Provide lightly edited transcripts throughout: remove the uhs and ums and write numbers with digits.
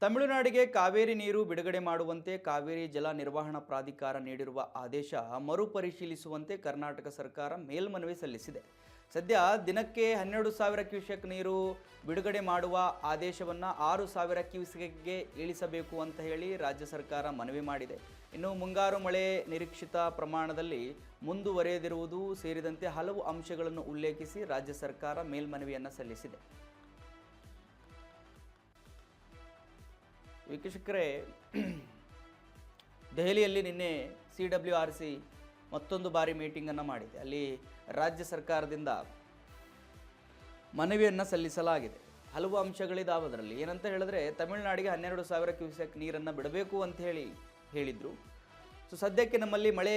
ತಮಿಳುನಾಡಿಗೆ ಕಾವೇರಿ ನೀರು ಬಿಡುಗಡೆ ಮಾಡುವಂತೆ ಕಾವೇರಿ ಜಲ ನಿರ್ವಹಣಾ ಪ್ರಾಧಿಕಾರ ನೀಡಿರುವ ಆದೇಶ ಮರುಪರಿಶೀಲಿಸುವಂತೆ ಕರ್ನಾಟಕ ಸರ್ಕಾರ ಮೇಲ್ಮನವಿ ಸಲ್ಲಿಸಿದೆ. ಸದ್ಯ ದಿನಕ್ಕೆ 12,000 ಕ್ಯೂಸೆಕ್ ನೀರು ಬಿಡುಗಡೆ ಮಾಡುವ ಆದೇಶವನ್ನು 6,000 ಕ್ಯೂಸೆಕ್ಗೆ ಇಳಿಸಬೇಕು ಅಂತ ಹೇಳಿ ರಾಜ್ಯ ಸರ್ಕಾರ ಮನವಿ ಮಾಡಿದೆ. ಇನ್ನು ಮುಂಗಾರು ಮಳೆ ನಿರೀಕ್ಷಿತ ಪ್ರಮಾಣದಲ್ಲಿ ಮುಂದುವರೆಯದಿರುವುದು ಸೇರಿದಂತೆ ಹಲವು ಅಂಶಗಳನ್ನು ಉಲ್ಲೇಖಿಸಿ ರಾಜ್ಯ ಸರ್ಕಾರ ಮೇಲ್ಮನವಿಯನ್ನು ಸಲ್ಲಿಸಿದೆ. ವೀಕ್ಷಕರೇ, ದೆಹಲಿಯಲ್ಲಿ ನಿನ್ನೆ CWRC ಮತ್ತೊಂದು ಬಾರಿ ಮೀಟಿಂಗನ್ನು ಮಾಡಿದೆ. ಅಲ್ಲಿ ರಾಜ್ಯ ಸರ್ಕಾರದಿಂದ ಮನವಿಯನ್ನು ಸಲ್ಲಿಸಲಾಗಿದೆ. ಹಲವು ಅಂಶಗಳಿದಾವೆ. ಅದರಲ್ಲಿ ಏನಂತ ಹೇಳಿದ್ರೆ, ತಮಿಳುನಾಡಿಗೆ 12,000 ಕ್ಯೂಸೆಕ್ ನೀರನ್ನು ಬಿಡಬೇಕು ಅಂತ ಹೇಳಿದರು. ಸೊ ಸದ್ಯಕ್ಕೆ ನಮ್ಮಲ್ಲಿ ಮಳೆ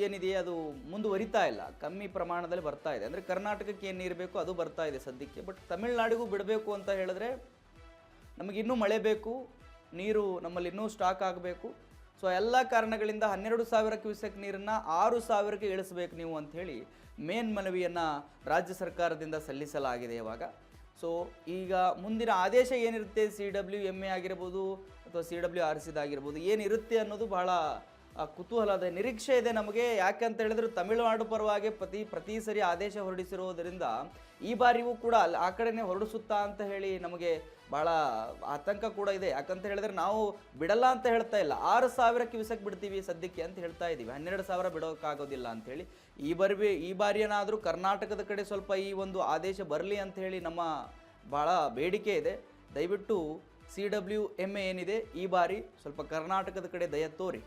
ಏನಿದೆ ಅದು ಮುಂದುವರಿತಾ ಇಲ್ಲ, ಕಮ್ಮಿ ಪ್ರಮಾಣದಲ್ಲಿ ಬರ್ತಾ ಇದೆ. ಅಂದರೆ ಕರ್ನಾಟಕಕ್ಕೆ ಏನು ನೀರು ಬೇಕೋ ಅದು ಬರ್ತಾ ಇದೆ ಸದ್ಯಕ್ಕೆ. ಬಟ್ ತಮಿಳುನಾಡಿಗೂ ಬಿಡಬೇಕು ಅಂತ ಹೇಳಿದ್ರೆ ನಮಗಿನ್ನೂ ಮಳೆ ಬೇಕು, ನೀರು ನಮ್ಮಲ್ಲಿ ಇನ್ನೂ ಸ್ಟಾಕ್ ಆಗಬೇಕು. ಸೊ ಎಲ್ಲ ಕಾರಣಗಳಿಂದ 12,000 ಕ್ಯೂಸೆಕ್ ನೀರನ್ನು 6,000ಕ್ಕೆ ಇಳಿಸಬೇಕು ನೀವು ಅಂಥೇಳಿ ಮೇನ್ ಮನವಿಯನ್ನು ರಾಜ್ಯ ಸರ್ಕಾರದಿಂದ ಸಲ್ಲಿಸಲಾಗಿದೆ ಇವಾಗ. ಸೊ ಈಗ ಮುಂದಿನ ಆದೇಶ ಏನಿರುತ್ತೆ, CWMA ಆಗಿರ್ಬೋದು ಅಥವಾ CWRCದಾಗಿರ್ಬೋದು, ಏನಿರುತ್ತೆ ಅನ್ನೋದು ಬಹಳ ಕುತೂಹಲದ ನಿರೀಕ್ಷೆ ಇದೆ ನಮಗೆ. ಯಾಕಂತ ಹೇಳಿದ್ರೆ ತಮಿಳುನಾಡು ಪರವಾಗಿ ಪ್ರತಿ ಸರಿ ಆದೇಶ ಹೊರಡಿಸಿರೋದರಿಂದ ಈ ಬಾರಿಯೂ ಕೂಡ ಆ ಕಡೆನೇ ಹೊರಡಿಸುತ್ತಾ ಅಂತ ಹೇಳಿ ನಮಗೆ ಭಾಳ ಆತಂಕ ಕೂಡ ಇದೆ. ಯಾಕಂತ ಹೇಳಿದ್ರೆ ನಾವು ಬಿಡಲ್ಲ ಅಂತ ಹೇಳ್ತಾ ಇಲ್ಲ, 6,000 ಕ್ಯೂಸೆಕ್ ಬಿಡ್ತೀವಿ ಸದ್ಯಕ್ಕೆ ಅಂತ ಹೇಳ್ತಾ ಇದ್ದೀವಿ. 12,000 ಬಿಡೋಕ್ಕಾಗೋದಿಲ್ಲ ಅಂಥೇಳಿ. ಈ ಬಾರಿಯೇನಾದರೂ ಕರ್ನಾಟಕದ ಕಡೆ ಸ್ವಲ್ಪ ಈ ಒಂದು ಆದೇಶ ಬರಲಿ ಅಂತ ಹೇಳಿ ನಮ್ಮ ಭಾಳ ಬೇಡಿಕೆ ಇದೆ. ದಯವಿಟ್ಟು CWMA ಏನಿದೆ ಈ ಬಾರಿ ಸ್ವಲ್ಪ ಕರ್ನಾಟಕದ ಕಡೆ ದಯ ತೋರಿ.